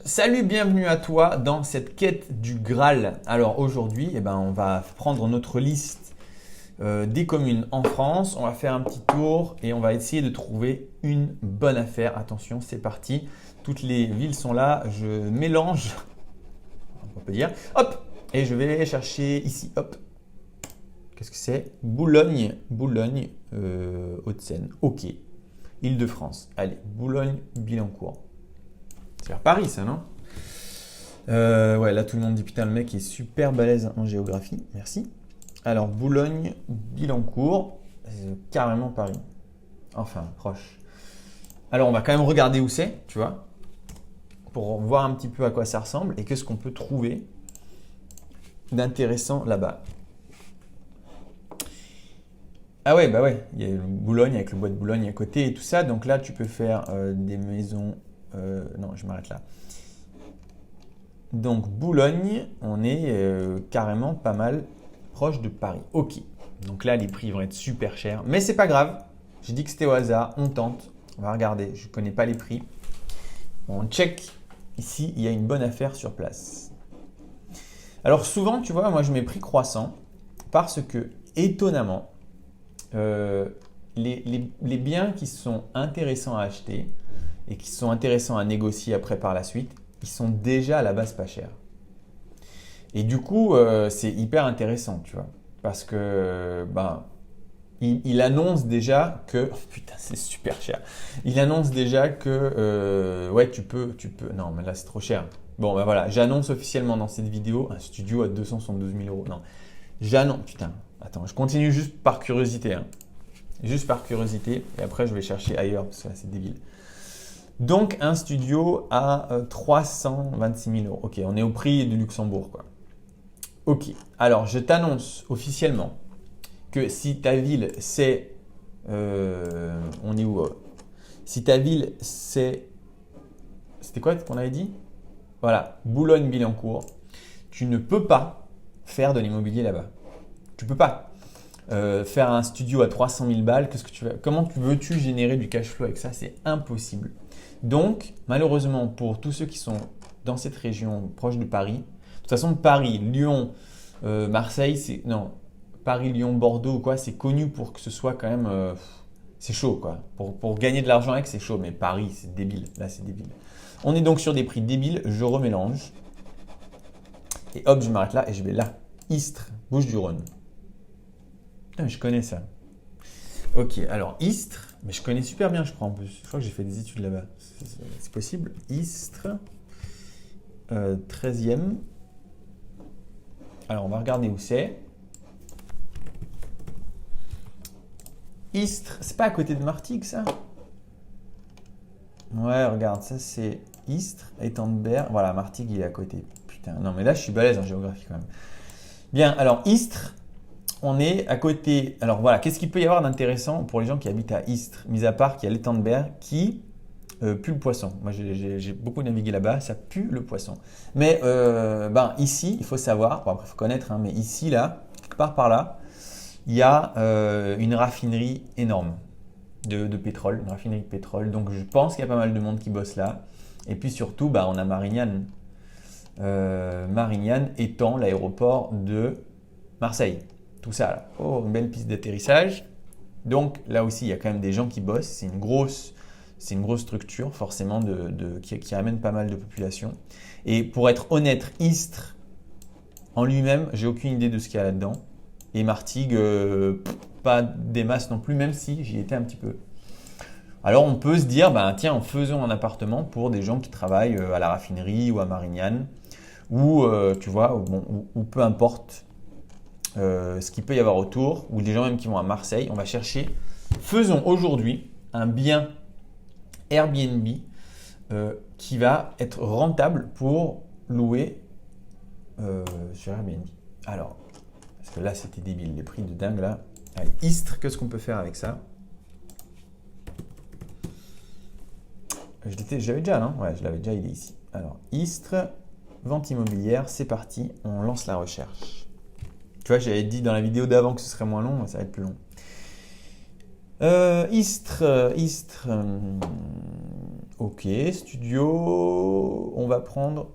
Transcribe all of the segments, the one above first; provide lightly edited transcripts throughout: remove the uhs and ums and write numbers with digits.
Salut, bienvenue à toi dans cette quête du Graal. Alors aujourd'hui, on va prendre notre liste des communes en France, on va faire un petit tour et on va essayer de trouver une bonne affaire. Attention, c'est parti. Toutes les villes sont là, je mélange, on peut dire. Hop, et je vais chercher ici. Hop, qu'est-ce que c'est? Boulogne, Hauts-de-Seine. Ok. Île-de-France. Allez, Boulogne-Billancourt. C'est vers Paris, ça, non? Ouais, là tout le monde dit putain, le mec est super balèze en géographie. Merci. Alors, Boulogne-Billancourt, carrément Paris. Enfin, proche. Alors, on va quand même regarder où c'est, tu vois, pour voir un petit peu à quoi ça ressemble et qu'est-ce qu'on peut trouver d'intéressant là-bas. Ah ouais, bah ouais, il y a le Boulogne avec le bois de Boulogne à côté et tout ça. Donc là, tu peux faire des maisons. Non, je m'arrête là. Donc Boulogne, on est carrément pas mal proche de Paris. Ok. Donc là, les prix vont être super chers. Mais c'est pas grave. J'ai dit que c'était au hasard. On tente. On va regarder. Je connais pas les prix. On check. Ici, il y a une bonne affaire sur place. Alors souvent, tu vois, moi je mets prix croissant parce que, étonnamment, les biens qui sont intéressants à acheter et qui sont intéressants à négocier après par la suite, ils sont déjà à la base pas chers. Et du coup, c'est hyper intéressant, tu vois, parce que il annonce déjà que oh, putain, c'est super cher. Il annonce déjà que ouais, tu peux. Non, mais là c'est trop cher. Bon, ben voilà, j'annonce officiellement dans cette vidéo un studio à 272 000 euros. Non, j'annonce. Putain, attends, je continue juste par curiosité, hein. Juste par curiosité, et après je vais chercher ailleurs parce que là c'est débile. Donc un studio à 326 000 euros. Ok, on est au prix de Luxembourg, quoi. Ok, alors je t'annonce officiellement que si ta ville c'est... on est où Si ta ville c'est... C'était quoi qu'on avait dit? Voilà, Boulogne-Billancourt. Tu ne peux pas faire de l'immobilier là-bas. Tu peux pas. Faire un studio à 300 000 balles, comment veux-tu générer du cash flow avec ça? C'est impossible. Donc, malheureusement, pour tous ceux qui sont dans cette région proche de Paris, de toute façon, Paris, Lyon, Marseille, Paris, Lyon, Bordeaux, quoi, c'est connu pour que ce soit quand même, c'est chaud, quoi. Pour gagner de l'argent avec, c'est chaud, mais Paris, c'est débile. Là, c'est débile. On est donc sur des prix débiles, je remélange. Et hop, je m'arrête là et je vais là. Istres, Bouches-du-Rhône. Putain, mais je connais ça. Ok, alors Istres, mais je connais super bien, je crois en plus. Je crois que j'ai fait des études là-bas. C'est possible. Istres, 13e. Alors, on va regarder où c'est. Istres, c'est pas à côté de Martigues, ça? Ouais, regarde, ça c'est Istres, Étang-de-Berre. Voilà, Martigues, il est à côté. Putain, non, mais là, je suis balèze en géographie quand même. Bien, alors Istres, on est à côté. Alors voilà, qu'est-ce qu'il peut y avoir d'intéressant pour les gens qui habitent à Istres, mis à part qu'il y a l'Étang-de-Berre qui pue le poisson. Moi, j'ai beaucoup navigué là-bas, ça pue le poisson. Mais ici, il faut savoir, bon, après, il faut connaître, hein, mais ici, là, quelque part par là, il y a une raffinerie énorme de pétrole, une raffinerie de pétrole. Donc, je pense qu'il y a pas mal de monde qui bosse là. Et puis surtout, on a Marignane. Marignane étant l'aéroport de Marseille. Tout ça, là. Oh, une belle piste d'atterrissage. Donc, là aussi, il y a quand même des gens qui bossent. C'est une grosse structure, forcément, qui amène pas mal de population. Et pour être honnête, Istres, en lui-même, j'ai aucune idée de ce qu'il y a là-dedans. Et Martigues, pas des masses non plus, même si j'y étais un petit peu. Alors, on peut se dire, tiens, faisons un appartement pour des gens qui travaillent à la raffinerie ou à Marignane, ou, tu vois, ou peu importe ce qu'il peut y avoir autour, ou des gens même qui vont à Marseille. On va chercher. Faisons aujourd'hui un bien Airbnb qui va être rentable pour louer sur Airbnb. Alors, parce que là c'était débile, les prix de dingue là. Allez, Istres, qu'est-ce qu'on peut faire avec ça? J'avais déjà, non? Ouais, je l'avais déjà, il est ici. Alors, Istres, vente immobilière, c'est parti, on lance la recherche. Tu vois, j'avais dit dans la vidéo d'avant que ce serait moins long, ça va être plus long. Istres, Ok, studio, on va prendre,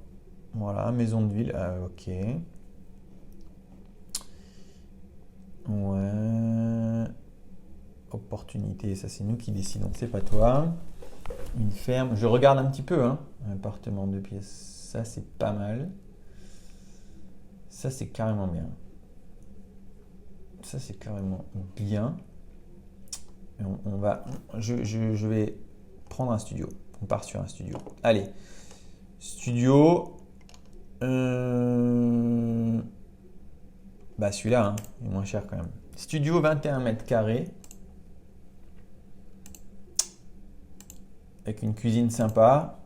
voilà, maison de ville, ok. Ouais. Opportunité, ça c'est nous qui décidons, c'est pas toi. Une ferme, je regarde un petit peu, hein. Un appartement de pièces, ça c'est pas mal. Ça c'est carrément bien. Ça c'est carrément bien. Et je vais prendre un studio. On part sur un studio. Allez, studio. Bah celui-là, hein, il est moins cher quand même. Studio 21 mètres carrés. Avec une cuisine sympa,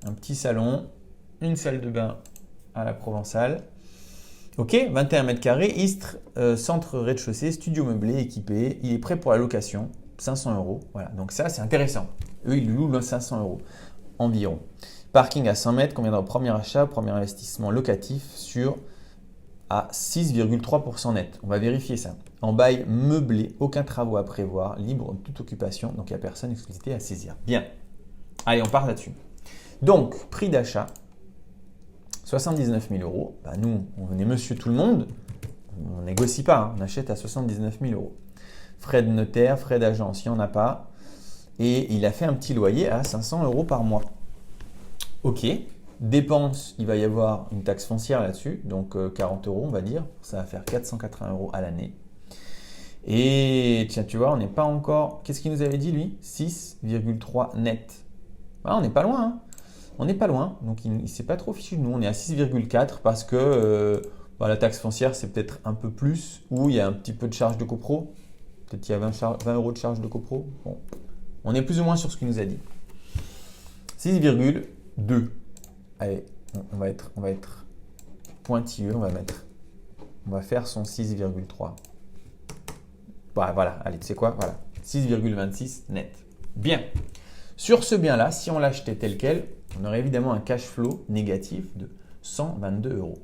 un petit salon, une salle de bain à la provençale. Ok, 21 mètres carrés, Istres, centre rez-de-chaussée, studio meublé, équipé. Il est prêt pour la location, 500 euros. Voilà, donc ça c'est intéressant. Eux, ils le louent 500 euros environ. Parking à 100 mètres, conviendra au premier achat, premier investissement locatif sur à 6,3% net. On va vérifier ça. En bail meublé, aucun travaux à prévoir, libre de toute occupation, donc il n'y a personne, exclusivité à saisir. Bien. Allez, on part là-dessus. Donc, prix d'achat, 79 000 euros. Bah, nous, on est monsieur tout le monde, on ne négocie pas, hein, on achète à 79 000 euros. Frais de notaire, frais d'agence, il n'y en a pas. Et il a fait un petit loyer à 500 euros par mois. Ok. Dépenses, il va y avoir une taxe foncière là-dessus, donc 40 euros, on va dire. Ça va faire 480 euros à l'année. Et tiens, tu vois, on n'est pas encore. Qu'est-ce qu'il nous avait dit lui? 6,3 net. Ah, on n'est pas loin, hein. On n'est pas loin, donc il ne s'est pas trop fichu de nous. On est à 6,4 parce que la taxe foncière, c'est peut-être un peu plus, ou il y a un petit peu de charge de copro. Peut-être qu'il y a 20 euros de charge de copro. Bon, on est plus ou moins sur ce qu'il nous a dit. 6,2. Allez, on va être pointilleux, on va faire son 6,3. Voilà, allez, tu sais quoi? Voilà, 6,26 net. Bien. Sur ce bien-là, si on l'achetait tel quel, on aurait évidemment un cash flow négatif de 122 euros.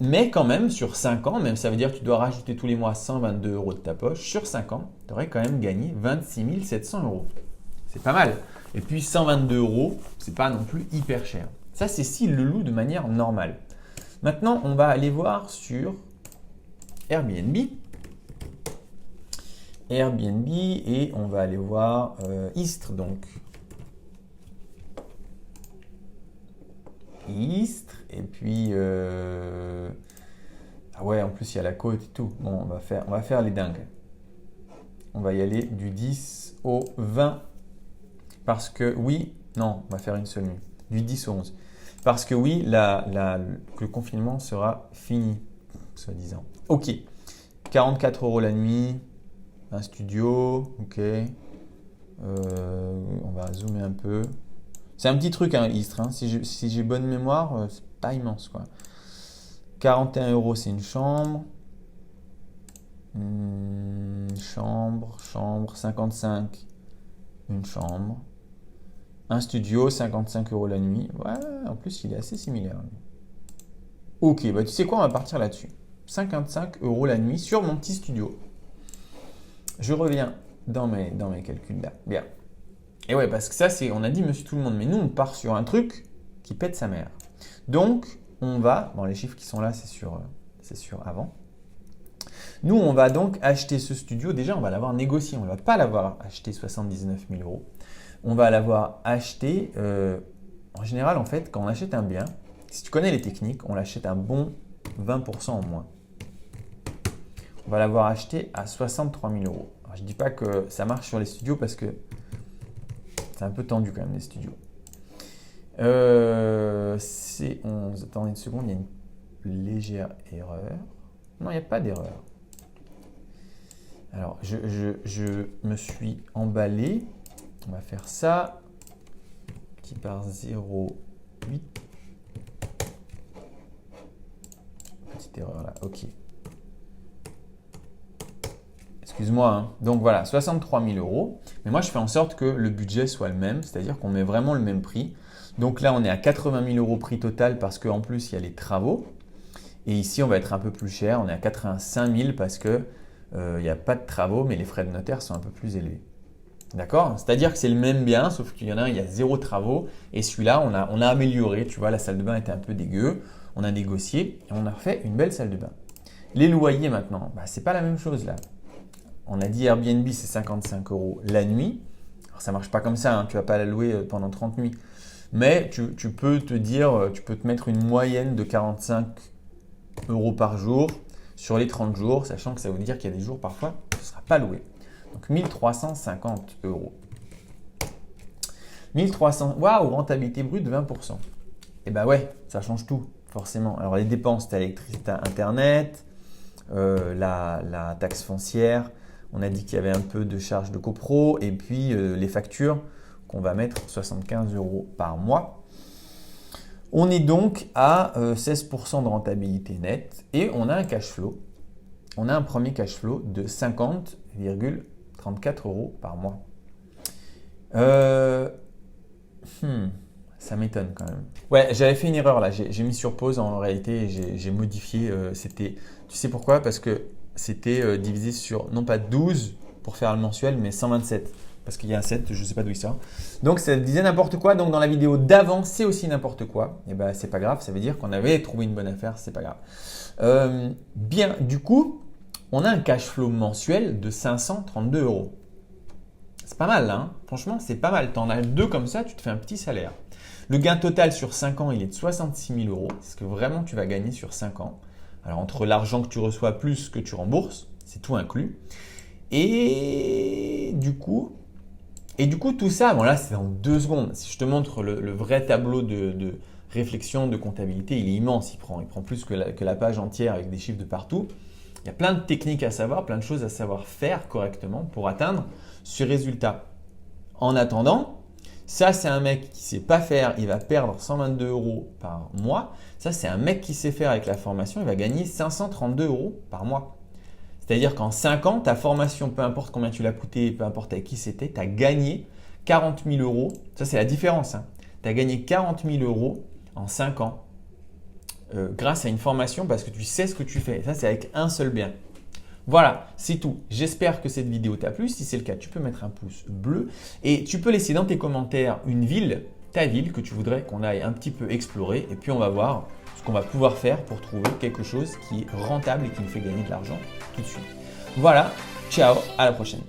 Mais quand même, sur 5 ans, même ça veut dire que tu dois rajouter tous les mois 122 euros de ta poche, sur 5 ans, tu aurais quand même gagné 26 700 euros. C'est pas mal. Et puis 122 euros, c'est pas non plus hyper cher. Ça, c'est s'il le loue de manière normale. Maintenant, on va aller voir sur Airbnb. Et on va aller voir Istres donc. Istres et puis ah ouais, en plus il y a la côte et tout. Bon, on va faire les dingues. On va y aller du 10 au 20 parce que oui, non, on va faire une seule nuit. Du 10 au 11. Parce que oui, le confinement sera fini, soi-disant. Ok, 44 euros la nuit. Un studio, ok. On va zoomer un peu. C'est un petit truc, hein, Istres. Hein. Si j'ai bonne mémoire, c'est pas immense, quoi. 41 euros, c'est une chambre. Chambre. 55, une chambre. Un studio, 55 euros la nuit. Ouais, en plus, il est assez similaire. Ok, bah tu sais quoi, on va partir là-dessus. 55 euros la nuit sur mon petit studio. Je reviens dans mes calculs là. Bien. Et ouais, parce que ça, on a dit monsieur tout le monde, mais nous, on part sur un truc qui pète sa mère. Donc, on va, bon, les chiffres qui sont là, c'est sur avant. Nous, on va donc acheter ce studio. Déjà, on va l'avoir négocié. On ne va pas l'avoir acheté 79 000 euros. On va l'avoir acheté, en général, en fait, quand on achète un bien, si tu connais les techniques, on l'achète un bon 20% en moins. On va l'avoir acheté à 63 000 euros. Alors, je ne dis pas que ça marche sur les studios parce que c'est un peu tendu quand même les studios. C11, attendez une seconde, il y a une légère erreur. Non, il n'y a pas d'erreur. Alors, je me suis emballé. On va faire ça. Qui par 0,8. Petite erreur là, ok. Excuse-moi, hein. Donc voilà, 63 000 euros. Mais moi, je fais en sorte que le budget soit le même, c'est-à-dire qu'on met vraiment le même prix. Donc là, on est à 80 000 euros prix total parce qu'en plus, il y a les travaux. Et ici, on va être un peu plus cher. On est à 85 000 parce qu'il n'y a pas de travaux, mais les frais de notaire sont un peu plus élevés. D'accord? C'est-à-dire que c'est le même bien, sauf qu'il y en a un, il y a 0 travaux. Et celui-là, on a amélioré. Tu vois, la salle de bain était un peu dégueu. On a négocié et on a refait une belle salle de bain. Les loyers maintenant, bah, ce n'est pas la même chose là. On a dit Airbnb, c'est 55 € la nuit. Alors, ça ne marche pas comme ça, hein, tu ne vas pas la louer pendant 30 nuits. Mais tu peux te dire, tu peux te mettre une moyenne de 45 € par jour sur les 30 jours, sachant que ça veut dire qu'il y a des jours parfois où ce ne sera pas loué. Donc 1350 €. 1300, waouh, rentabilité brute de 20%. Et bah ouais, ça change tout, forcément. Alors les dépenses, tu as l'électricité, internet, la taxe foncière, on a dit qu'il y avait un peu de charges de copro, et puis les factures qu'on va mettre 75 € par mois. On est donc à 16% de rentabilité nette et on a un cash flow. On a un premier cash flow de 50,34 € par mois. Ça m'étonne quand même. Ouais, j'avais fait une erreur là. J'ai mis sur pause en réalité et j'ai modifié. Tu sais pourquoi? Parce que c'était divisé sur non pas 12 pour faire le mensuel, mais 127. Parce qu'il y a un 7, je ne sais pas d'où il sort. Donc ça disait n'importe quoi. Donc dans la vidéo d'avant, c'est aussi n'importe quoi. Et ben c'est pas grave, ça veut dire qu'on avait trouvé une bonne affaire, c'est pas grave. Bien, du coup, on a un cash flow mensuel de 532 €. C'est pas mal, hein. Franchement, c'est pas mal. Tu en as 2 comme ça, tu te fais un petit salaire. Le gain total sur 5 ans, il est de 66 000 €. C'est ce que vraiment tu vas gagner sur 5 ans. Alors entre l'argent que tu reçois plus ce que tu rembourses, c'est tout inclus. Et du coup, tout ça, bon là c'est en 2 secondes. Si je te montre le vrai tableau de réflexion, de comptabilité, il est immense. Il prend plus que la page entière avec des chiffres de partout. Il y a plein de techniques à savoir, plein de choses à savoir faire correctement pour atteindre ce résultat. En attendant, ça c'est un mec qui ne sait pas faire, il va perdre 122 € par mois. Ça c'est un mec qui sait faire avec la formation, il va gagner 532 € par mois. C'est-à-dire qu'en 5 ans, ta formation, peu importe combien tu l'as coûté, peu importe avec qui c'était, tu as gagné 40 000 €. Ça, c'est la différence. Hein. Tu as gagné 40 000 € en 5 ans grâce à une formation parce que tu sais ce que tu fais. Et ça, c'est avec un seul bien. Voilà, c'est tout. J'espère que cette vidéo t'a plu. Si c'est le cas, tu peux mettre un pouce bleu et tu peux laisser dans tes commentaires une ville, ta ville que tu voudrais qu'on aille un petit peu explorer et puis on va voir ce qu'on va pouvoir faire pour trouver quelque chose qui est rentable et qui nous fait gagner de l'argent tout de suite. Voilà, ciao, à la prochaine.